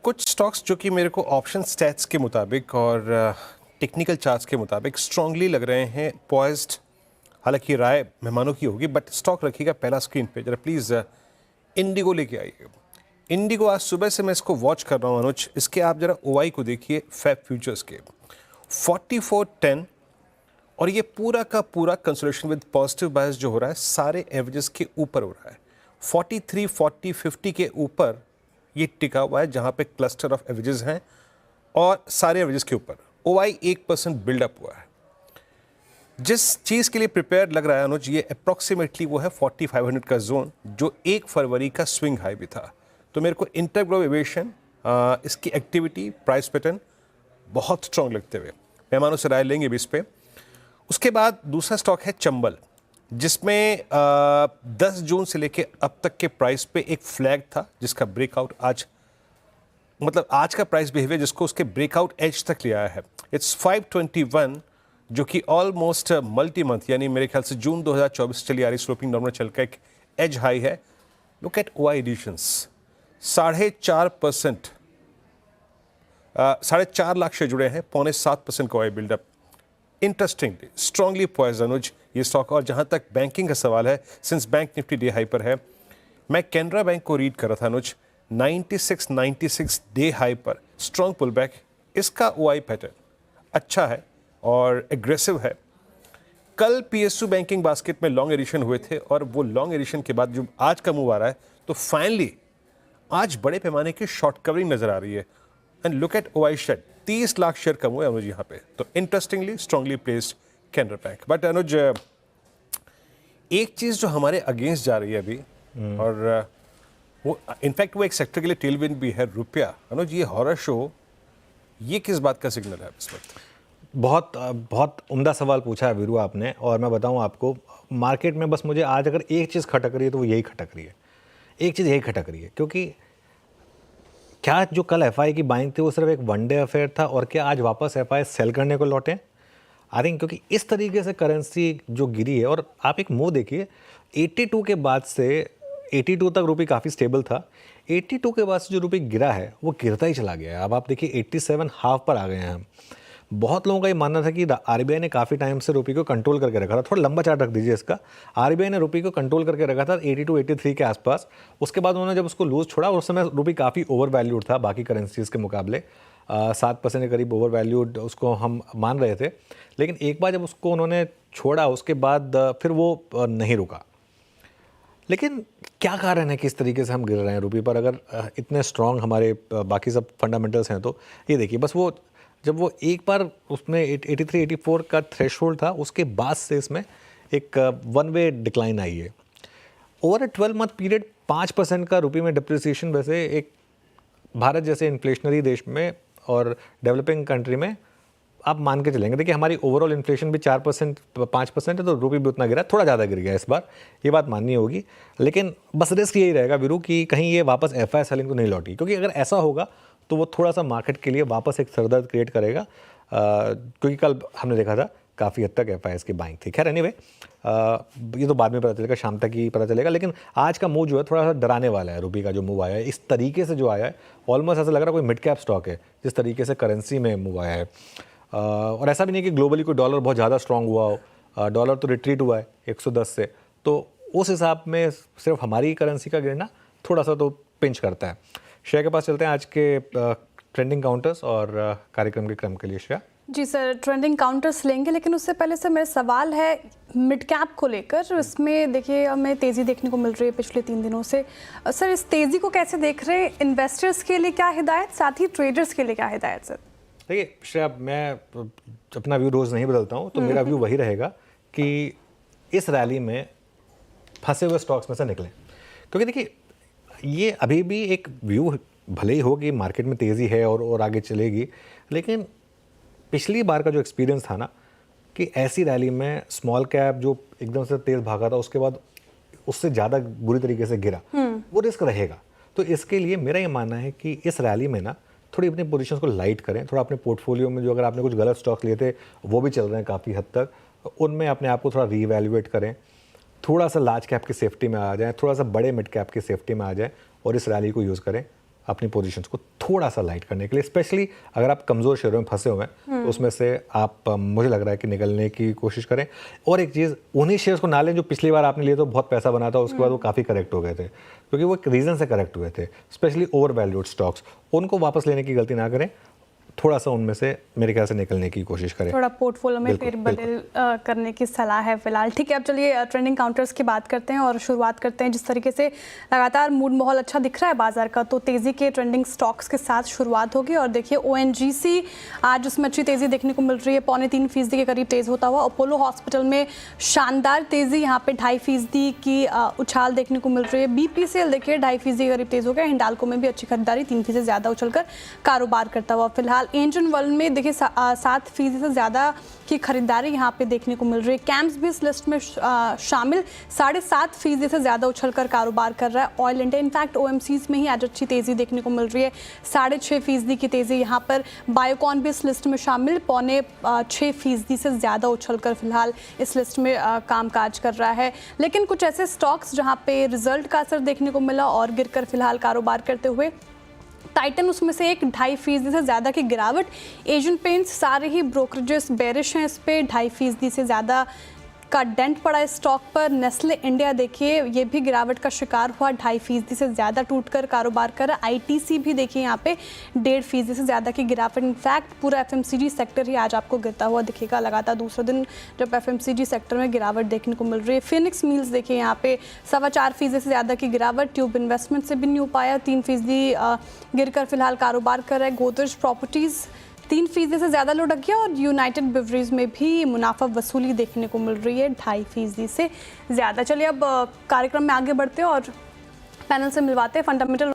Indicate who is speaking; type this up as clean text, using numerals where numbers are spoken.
Speaker 1: कुछ स्टॉक्स जो कि मेरे को ऑप्शन स्टैट्स के मुताबिक और टेक्निकल चार्ट्स के मुताबिक स्ट्रांगली लग रहे हैं पॉइज्ड। हालांकि राय मेहमानों की होगी, बट स्टॉक रखिएगा पहला स्क्रीन पे जरा प्लीज़। इंडिगो लेके आइए। इंडिगो आज सुबह से मैं इसको वॉच कर रहा हूँ अनुज। इसके आप जरा ओआई को देखिए फैब फ्यूचर्स के 4410, और ये पूरा का पूरा कंसोलिडेशन विद पॉजिटिव बायस जो हो रहा है सारे एवरेजेस के ऊपर हो रहा है। 43, 40, 50 के ऊपर ये टिका हुआ है जहाँ पे क्लस्टर ऑफ एवरेजेस हैं और सारे एवरेजेस के ऊपर ओआई 1% बिल्डअप हुआ है। जिस चीज़ के लिए प्रिपेयर लग रहा है अनुज, ये अप्रॉक्सीमेटली वो है 4500 का जोन जो 1 फरवरी का स्विंग हाई भी था। तो मेरे को इंटरग्लो एविएशन इसकी एक्टिविटी प्राइस पैटर्न बहुत स्ट्रॉन्ग लगते हुए मेहमानों से राय लेंगे भी इस पर। उसके बाद दूसरा स्टॉक है चंबल, जिसमें 10 जून से लेके अब तक के प्राइस पे एक फ्लैग था जिसका ब्रेकआउट आज, मतलब आज का प्राइस बिहेवियर जिसको उसके ब्रेकआउट एज तक ले आया है। इट्स 521, जो कि ऑलमोस्ट मल्टी मंथ यानी मेरे ख्याल से जून 2024 चली आ रही स्लोपिंग नॉर्मल चल का एक एज हाई है। Look at OI additions 4.5%, 4.5 lakh share जुड़े हैं, 6.25% का OI buildup. Interestingly strongly poised Anuj ये स्टॉक। और जहां तक बैंकिंग का सवाल है, since bank Nifty day high पर है, मैं कैनरा बैंक को रीड कर रहा था अनुज 96 डे हाई पर स्ट्रॉन्ग पुल बैक। इसका ओआई पैटर्न अच्छा है और एग्रेसिव है। कल पीएसयू बैंकिंग बास्केट में लॉन्ग एडिशन हुए थे और वो लॉन्ग एडिशन के बाद जो आज का मूव आ रहा है, तो फाइनली आज बड़े पैमाने की शॉर्ट कवरिंग नजर आ रही है। And look at OI shed 30 lakh share कम हुए अनुज यहाँ पे। तो interestingly strongly placed Canara bank. But Anuj एक चीज़ जो हमारे अगेंस्ट जा रही है अभी, और वो इनफैक्ट वो एक सेक्टर के लिए टेलविंड भी है, रुपया। अनुज ये हॉरर शो, ये किस बात का सिग्नल है इस वक्त?
Speaker 2: बहुत उम्दा सवाल पूछा है वीरू आपने। और मैं बताऊं आपको, मार्केट में बस मुझे आज अगर एक चीज़ खटक रही है तो वो यही खटक रही है, एक चीज़ यही खटक रही है। क्योंकि क्या जो कल एफआई की बाइंग थी वो सिर्फ एक वनडे अफेयर था, और क्या आज वापस एफआई सेल करने को लौटे? आई थिंक क्योंकि इस तरीके से करेंसी जो गिरी है, और आप एक मूव देखिए 82 के बाद से 82 तक रुपये काफ़ी स्टेबल था, 82 के बाद से जो रुपये गिरा है वो गिरता ही चला गया है। अब आप देखिए 87 हाफ पर आ गए हैं हम। बहुत लोगों का ये मानना था कि आरबीआई ने काफ़ी टाइम से रुपये को कंट्रोल करके रखा था। थोड़ा लंबा चार्ट रख दीजिए इसका। आरबीआई ने रुपये को कंट्रोल करके रखा था 82, 83 के आसपास। उसके बाद उन्होंने जब उसको लूज छोड़ा, उस समय रुपये काफ़ी ओवर वैल्यूड था बाकी करेंसीज के मुकाबले। 7% के करीब ओवर वैल्यूड उसको हम मान रहे थे। लेकिन एक बार जब उसको उन्होंने छोड़ा, उसके बाद फिर वो नहीं रुका। लेकिन क्या कारण है कि इस तरीके से हम गिर रहे हैं रुपये पर? अगर इतने स्ट्रॉन्ग हमारे बाकी सब फंडामेंटल्स हैं तो ये देखिए, बस वो जब वो एक बार उसमें 83, 84 का थ्रेशोल्ड था, उसके बाद से इसमें एक वन वे डिक्लाइन आई है। ओवर 12 मंथ पीरियड 5% का रुपये में डिप्रिसिएशन वैसे एक भारत जैसे इन्फ्लेशनरी देश में और डेवलपिंग कंट्री में आप मान के चलेंगे। देखिए हमारी ओवरऑल इन्फ्लेशन भी 4%, 5% है, तो रुपये भी उतना गिरा, थोड़ा ज़्यादा गिर गया इस बार, ये बात माननी होगी। लेकिन बस रिस्क यही रहेगा वीरू कि कहीं ये वापस एफआई सेलिंग तो नहीं लौटी, क्योंकि अगर ऐसा होगा तो वो थोड़ा सा मार्केट के लिए वापस एक सरदर्द क्रिएट करेगा। क्योंकि कल हमने देखा था काफ़ी हद तक एफआईएस की बाइंग थी। खैर एनीवे, ये तो बाद में पता चलेगा, शाम तक ही पता चलेगा। लेकिन आज का मूव जो है थोड़ा सा डराने वाला है। रुपये का जो मूव आया है, इस तरीके से जो आया है, ऑलमोस्ट ऐसा लग रहा है कोई मिड कैप स्टॉक है जिस तरीके से करेंसी में मूव आया है। और ऐसा भी नहीं कि ग्लोबली कोई डॉलर बहुत ज़्यादा स्ट्रॉन्ग हुआ हो। डॉलर तो रिट्रीट हुआ है 110 से, तो उस हिसाब में सिर्फ हमारी करेंसी का गिरना थोड़ा सा तो पिंच करता है। शेयर के पास चलते हैं आज के ट्रेंडिंग काउंटर्स और कार्यक्रम के क्रम के लिए। श्रेया
Speaker 3: जी सर, ट्रेंडिंग काउंटर्स लेंगे, लेकिन उससे पहले से मेरा सवाल है मिड कैप को लेकर। इसमें देखिए हमें तेज़ी देखने को मिल रही है पिछले 3 दिनों से। सर इस तेज़ी को कैसे देख रहे हैं? इन्वेस्टर्स के लिए क्या हिदायत, साथ ही ट्रेडर्स के लिए क्या हिदायत सर?
Speaker 2: देखिए श्रेया, मैं अपना व्यू रोज़ नहीं बदलता हूँ, तो मेरा व्यू वही रहेगा कि इस रैली में फंसे हुए स्टॉक्स में से निकलें। क्योंकि देखिए ये अभी भी एक व्यू भले ही हो कि मार्केट में तेज़ी है और आगे चलेगी, लेकिन पिछली बार का जो एक्सपीरियंस था ना कि ऐसी रैली में स्मॉल कैप जो एकदम से तेज़ भागा था, उसके बाद उससे ज़्यादा बुरी तरीके से गिरा, वो रिस्क रहेगा। तो इसके लिए मेरा ये मानना है कि इस रैली में ना थोड़ी अपनी पोजीशंस को लाइट करें। थोड़ा अपने पोर्टफोलियो में जो अगर आपने कुछ गलत स्टॉक लिए थे वो भी चल रहे हैं काफ़ी हद तक, उनमें अपने आप को थोड़ा रीवैल्यूएट करें। थोड़ा सा लार्ज कैप की सेफ्टी में आ जाएं, थोड़ा सा बड़े मिड कैप की सेफ्टी में आ जाएं और इस रैली को यूज़ करें। अपनी पोजीशंस को थोड़ा सा लाइट करने के लिए, स्पेशली अगर आप कमज़ोर शेयरों में फंसे हुए हैं तो उसमें से आप मुझे लग रहा है कि निकलने की कोशिश करें। और एक चीज़, उन्हीं शेयर्स को ना लें जो पिछली बार आपने लिए तो बहुत पैसा बना था, उसके बाद वो काफ़ी करेक्ट हो गए थे, क्योंकि वो एक रीज़न से करेक्ट हुए थे, स्पेशली ओवर वैल्यूड स्टॉक्स। उनको वापस लेने की गलती ना करें, थोड़ा सा उनमें से मेरे ख्याल से निकलने की कोशिश करें,
Speaker 3: थोड़ा पोर्टफोलियो में
Speaker 2: बिल्कुल,
Speaker 3: फेरबदल करने की सलाह है फिलहाल। ठीक है, अब चलिए ट्रेंडिंग काउंटर्स की बात करते हैं और शुरुआत करते हैं। जिस तरीके से लगातार मूड माहौल अच्छा दिख रहा है बाजार का, तो तेज़ी के ट्रेंडिंग स्टॉक्स के साथ शुरुआत होगी। और देखिए ONGC आज उसमें अच्छी तेज़ी देखने को मिल रही है, 0.25% के करीब तेज़ होता हुआ। अपोलो हॉस्पिटल में शानदार तेज़ी, यहाँ पे 2.5% की उछाल देखने को मिल रही है। BPCL देखिए 2.5% के करीब तेज़ हो गया। हिंडाल्को में भी अच्छी खरीदारी, 3% से ज़्यादा उछलकर कारोबार करता हुआ। फिलहाल एंजन वर्ल्ड में देखिए 7% से ज़्यादा की खरीदारी यहाँ पे देखने को मिल रही है। कैम्स भी इस लिस्ट में शामिल 7.5% से ज़्यादा उछलकर कारोबार कर रहा है। ऑयल इंडिया, इनफैक्ट OMCs में ही आज अच्छी तेज़ी देखने को मिल रही है, 6.5% की तेज़ी यहाँ पर। बायोकॉन भी इस लिस्ट में शामिल 5.6% से ज़्यादा उछलकर फिलहाल इस लिस्ट में कामकाज कर रहा है। लेकिन कुछ ऐसे स्टॉक्स जहाँ पे रिजल्ट का असर देखने को मिला और गिरकर फिलहाल कारोबार करते हुए, टाइटन उसमें से 1.5% से ज़्यादा की गिरावट। एशियन पेंट्स, सारे ही ब्रोकरेजेस बेरिश हैं इस पे, 2.5% से ज़्यादा का डेंट पड़ा है स्टॉक पर। नेस्ले इंडिया देखिए ये भी गिरावट का शिकार हुआ, 2.5% से ज़्यादा टूटकर कारोबार कर रहा है। ITC भी देखिए यहाँ पे 1.5% से ज़्यादा की गिरावट। इनफैक्ट पूरा FMCG सेक्टर ही आज आपको गिरता हुआ दिखेगा, लगातार दूसरा दिन जब FMCG सेक्टर में गिरावट देखने को मिल रही है। फिनिक्स मिल्स देखिए यहाँ पे 4.25% से ज़्यादा की गिरावट। ट्यूब इन्वेस्टमेंट से भी नहीं हो पाया, 3% गिरकर फिलहाल कारोबार कर रहा है। गोदरेज प्रॉपर्टीज़ 3% से ज़्यादा लुढ़क गया। और यूनाइटेड बेवरेज में भी मुनाफा वसूली देखने को मिल रही है 2.5% से ज़्यादा। चलिए अब कार्यक्रम में आगे बढ़ते हैं और पैनल से मिलवाते हैं फंडामेंटल